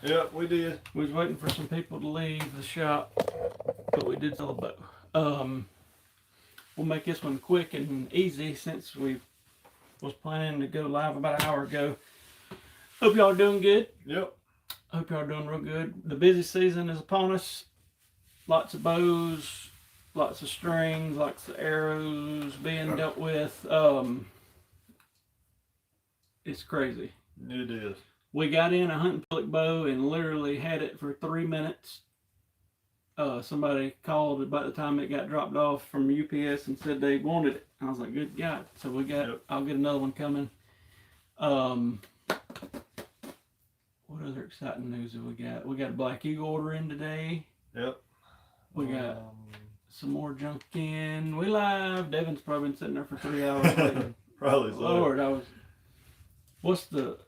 Yeah, we did. We was waiting for some people to leave the shop, but we did sell a bow. We'll make this one quick and easy since we was planning to go live about an hour ago. Hope y'all are doing good. Yep. Hope y'all are doing real good. The busy season is upon us. Lots of bows, lots of strings, lots of arrows being dealt with. It's crazy. It is. We got in a hunting public bow and literally had it for 3 minutes. Somebody called about the time it got dropped off from UPS and said they wanted it. I was like, good God. So we got, yep. I'll get another one coming. What other exciting news have we got? We got a Black Eagle order in today. Yep. We got some more junk in. We live. Devin's probably been sitting there for 3 hours. Probably so. Lord, I was. What's the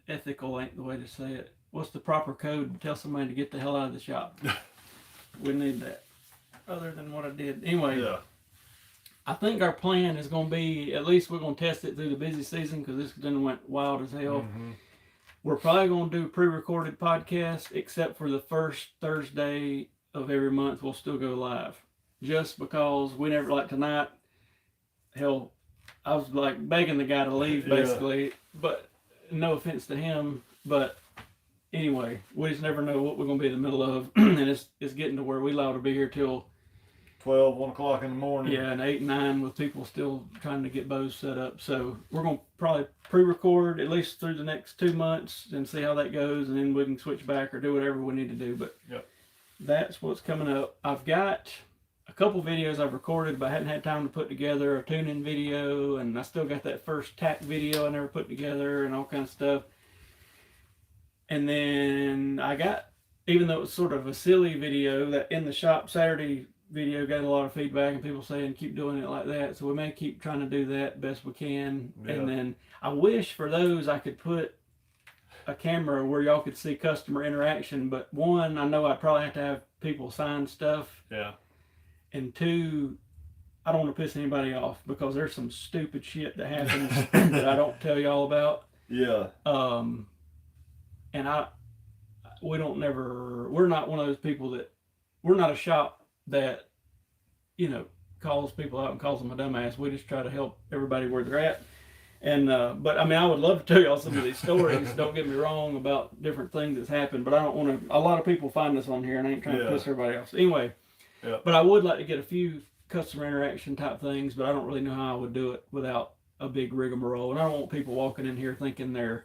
ethical ain't the way to say it. What's the proper code to tell somebody to get the hell out of the shop? We need that. Other than what I did. Anyway, yeah. I think our plan is going to be, at least we're going to test it through the busy season because this done went wild as hell. Mm-hmm. We're probably going to do a pre-recorded podcast, except for the first Thursday of every month, we'll still go live. Just because we never, like tonight, hell, I was like begging the guy to leave basically, yeah. But no offense to him, but anyway, we just never know what we're going to be in the middle of, and it's getting to where we allowed to be here till 12, 1 o'clock in the morning. Yeah, and 8, 9 with people still trying to get bows set up. So we're going to probably pre-record at least through the next 2 months and see how that goes, and then we can switch back or do whatever we need to do. But yep. That's what's coming up. I've got a couple videos I've recorded, but I hadn't had time to put together a tune-in video, and I still got that first tack video I never put together and all kinds of stuff. And then I got, even though it was sort of a silly video, that in the shop Saturday video got a lot of feedback and people saying keep doing it like that, so we may keep trying to do that best we can. Yeah. And then I wish for those I could put a camera where y'all could see customer interaction, but one, I know I'd probably have to have people sign stuff. Yeah. And two, I don't want to piss anybody off because there's some stupid shit that happens that I don't tell y'all about. Yeah. And we're not one of those people that, we're not a shop that, calls people out and calls them a dumbass. We just try to help everybody where they're at. And, but I mean, I would love to tell y'all some of these stories, don't get me wrong, about different things that's happened, but I don't want to, a lot of people find us on here and I ain't trying to piss everybody off. So anyway, but I would like to get a few customer interaction type things, but I don't really know how I would do it without a big rigmarole. And I don't want people walking in here thinking they're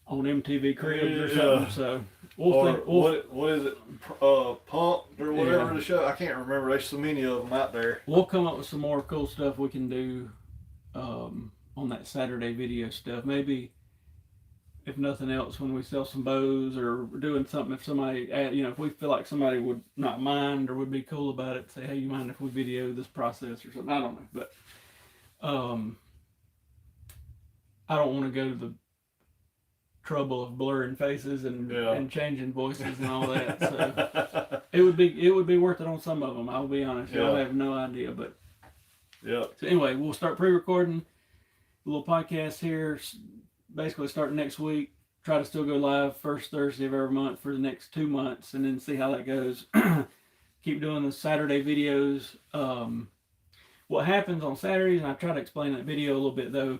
on MTV Cribs or something. So what is it? Pumped or whatever the show. I can't remember. There's so many of them out there. We'll come up with some more cool stuff we can do on that Saturday video stuff. Maybe if nothing else, when we sell some bows or doing something, if somebody, if we feel like somebody would not mind or would be cool about it, say, hey, you mind if we video this process or something? I don't know, but I don't want to go to the trouble of blurring faces and changing voices and all that. So it would be worth it on some of them. I'll be honest. I have no idea, but yeah. So anyway, we'll start pre-recording a little podcast here. Basically, starting next week. Try to still go live first Thursday of every month for the next 2 months, and then see how that goes. Keep doing the Saturday videos. What happens on Saturdays, and I try to explain that video a little bit though.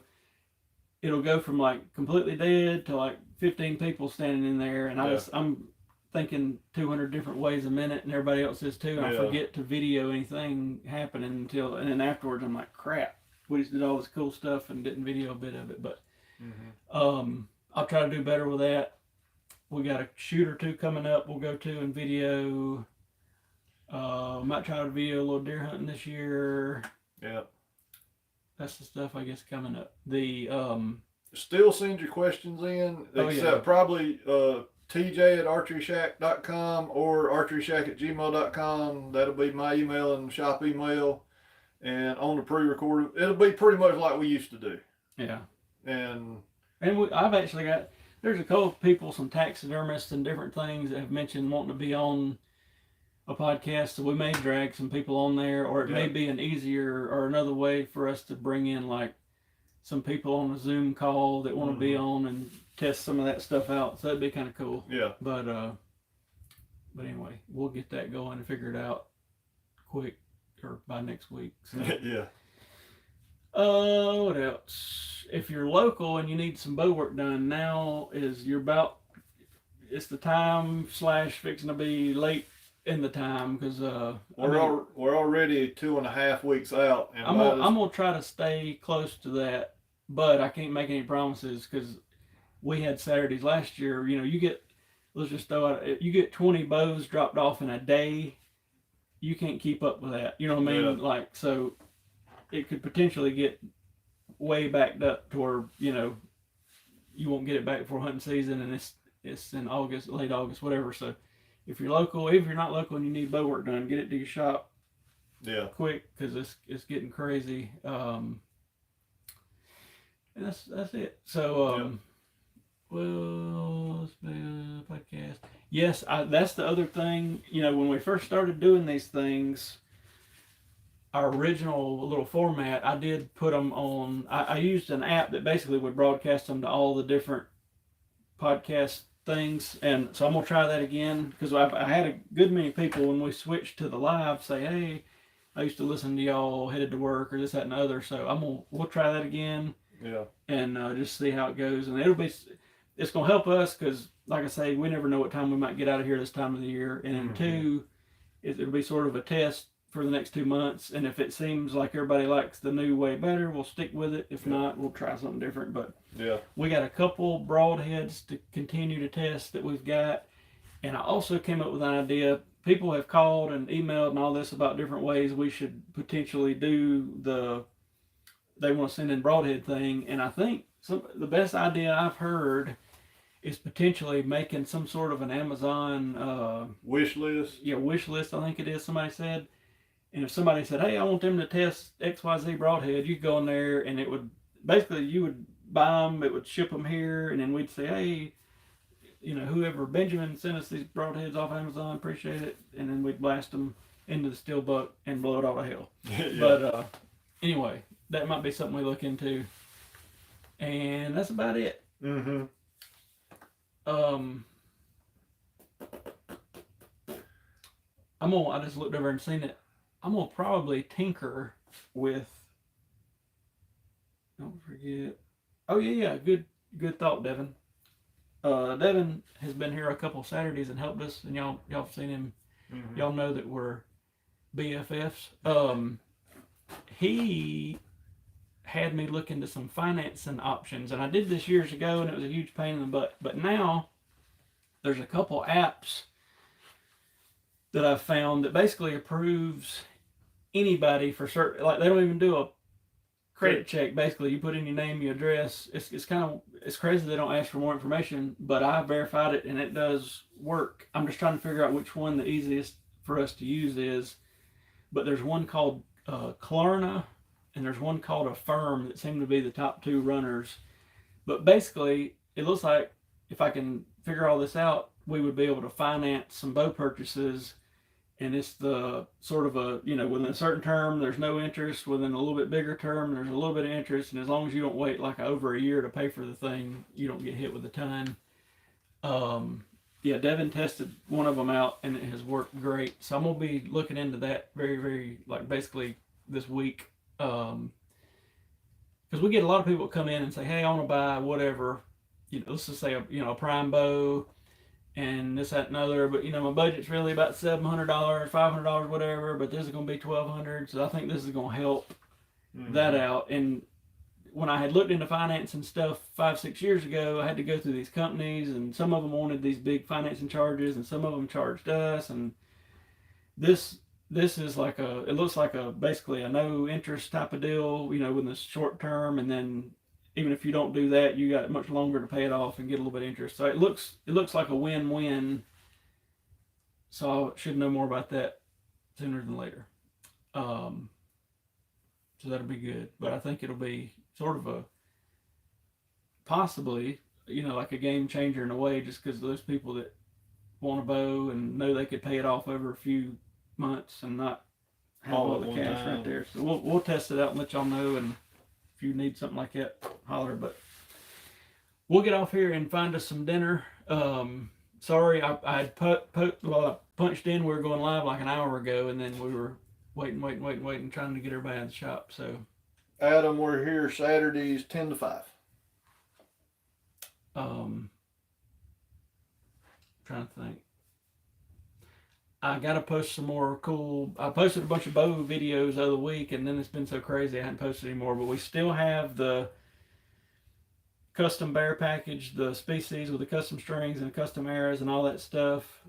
It'll go from like completely dead to like 15 people standing in there, and I'm thinking 200 different ways a minute, and everybody else is too. And I forget to video anything happening and then afterwards I'm like, crap, we just did all this cool stuff and didn't video a bit of it. But I'll try to do better with that. We got a shoot or two coming up. We'll go to and video. Might try to video a little deer hunting this year. Yeah. That's the stuff I guess coming up. The still send your questions in, except probably TJ at Archeryshack.com or Archeryshack@gmail.com. That'll be my email and shop email. And on the pre-recorded, it'll be pretty much like we used to do. Yeah. And I've actually got, there's a couple of people, some taxidermists and different things that have mentioned wanting to be on a podcast, so we may drag some people on there, or it may be an easier or another way for us to bring in like some people on a Zoom call that want to be on and test some of that stuff out. So that'd be kind of cool. Yeah. But anyway, we'll get that going and figure it out quick or by next week. So. Yeah. What else? If you're local and you need some bow work done, now is it's the time / fixing to be late in the time because we're already 2.5 weeks out. And I'm gonna try to stay close to that, but I can't make any promises because we had Saturdays last year. You know, let's just throw out, you get 20 bows dropped off in a day. You can't keep up with that. You know what I mean? Yeah. Like, so it could potentially get way backed up to where, you know, you won't get it back before hunting season, and it's in August, late August, whatever. So if you're local, if you're not local and you need bow work done, get it to your shop. Yeah. Quick, because it's getting crazy. And that's it. So well, it's been a podcast. Yes, that's the other thing. You know, when we first started doing these things, our original little format, I did put them on. I used an app that basically would broadcast them to all the different podcast things, and so I'm gonna try that again because I had a good many people when we switched to the live say, "Hey, I used to listen to y'all headed to work or this, that, and the other." So we'll try that again. Yeah. And just see how it goes, and it's gonna help us because, like I say, we never know what time we might get out of here this time of the year, and then two, it'll be sort of a test for the next 2 months, and if it seems like everybody likes the new way better, we'll stick with it. If not, we'll try something different. But we got a couple broadheads to continue to test that we've got, and I also came up with an idea. People have called and emailed and all this about different ways we should potentially do they want to send in broadhead thing, and I think the best idea I've heard is potentially making some sort of an Amazon wish list. Yeah, wish list, I think it is, somebody said. And if somebody said, "Hey, I want them to test XYZ broadhead," you go in there and it would basically, you would buy them, it would ship them here, and then we'd say, "Hey, you know, whoever Benjamin sent us these broadheads off Amazon, appreciate it," and then we'd blast them into the steel buck and blow it all to hell. But anyway, that might be something we look into, and that's about it. I just looked over and seen it. I'm gonna probably tinker with. Don't forget. Oh yeah, good thought, Devin. Devin has been here a couple Saturdays and helped us, and y'all have seen him. Y'all know that we're BFFs. He had me look into some financing options, and I did this years ago, and it was a huge pain in the butt. But now there's a couple apps that I've found that basically approves anybody for certain. Like, they don't even do a credit check. Basically, you put in your name, your address. It's crazy they don't ask for more information, but I verified it and it does work. I'm just trying to figure out which one the easiest for us to use is. But there's one called Klarna, and there's one called Affirm that seem to be the top two runners. But basically, it looks like if I can figure all this out, we would be able to finance some bow purchases. And it's the sort of within a certain term, there's no interest. Within a little bit bigger term, there's a little bit of interest. And as long as you don't wait like over a year to pay for the thing, you don't get hit with a ton. Devin tested one of them out and it has worked great. So I'm going to be looking into that very, very, basically this week. Because we get a lot of people come in and say, "Hey, I want to buy whatever, let's just say a prime bow and this, that, and other, but my budget's really about $700, $500, whatever, but this is going to be $1,200, so I think this is going to help that out." And when I had looked into finance and stuff 5-6 years ago, I had to go through these companies, and some of them wanted these big financing charges, and some of them charged us, and this is it looks like basically a no interest type of deal, with the short term, and then even if you don't do that, you got much longer to pay it off and get a little bit of interest. So it looks like a win-win. So I should know more about that sooner than later. So that'll be good. But I think it'll be sort of a possibly, like a game changer in a way, just because those people that want a bow and know they could pay it off over a few months and not have all the cash right there. So we'll test it out and let y'all know. And if you need something like that, holler. But we'll get off here and find us some dinner. Sorry, I had punched in. We were going live like an hour ago, and then we were waiting, trying to get everybody in the shop. So, Adam, we're here Saturdays 10 to 5. Trying to think. I gotta post some more cool. I posted a bunch of bow videos the other week, and then it's been so crazy I hadn't posted anymore. But we still have the custom bear package, the species with the custom strings and custom arrows and all that stuff.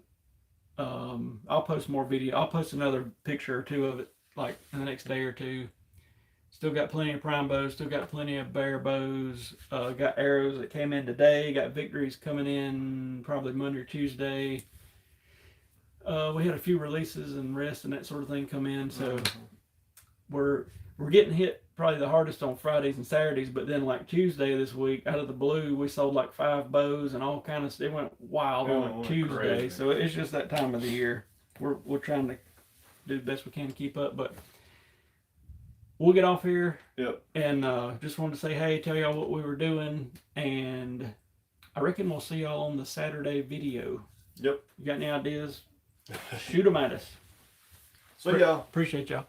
I'll post more video. I'll post another picture or two of it, like in the next day or two. Still got plenty of prime bows. Still got plenty of bear bows. Got arrows that came in today. Got victories coming in probably Monday or Tuesday. We had a few releases and rests and that sort of thing come in, so we're getting hit probably the hardest on Fridays and Saturdays. But then like Tuesday this week, out of the blue, we sold like 5 bows and all kind of stuff. It went wild on Tuesday, crazy. So it's just that time of the year. We're trying to do the best we can to keep up, but we'll get off here. Yep. And just wanted to say hey, tell y'all what we were doing, and I reckon we'll see y'all on the Saturday video. Yep. You got any ideas? Shoot them at us. See y'all. Appreciate y'all.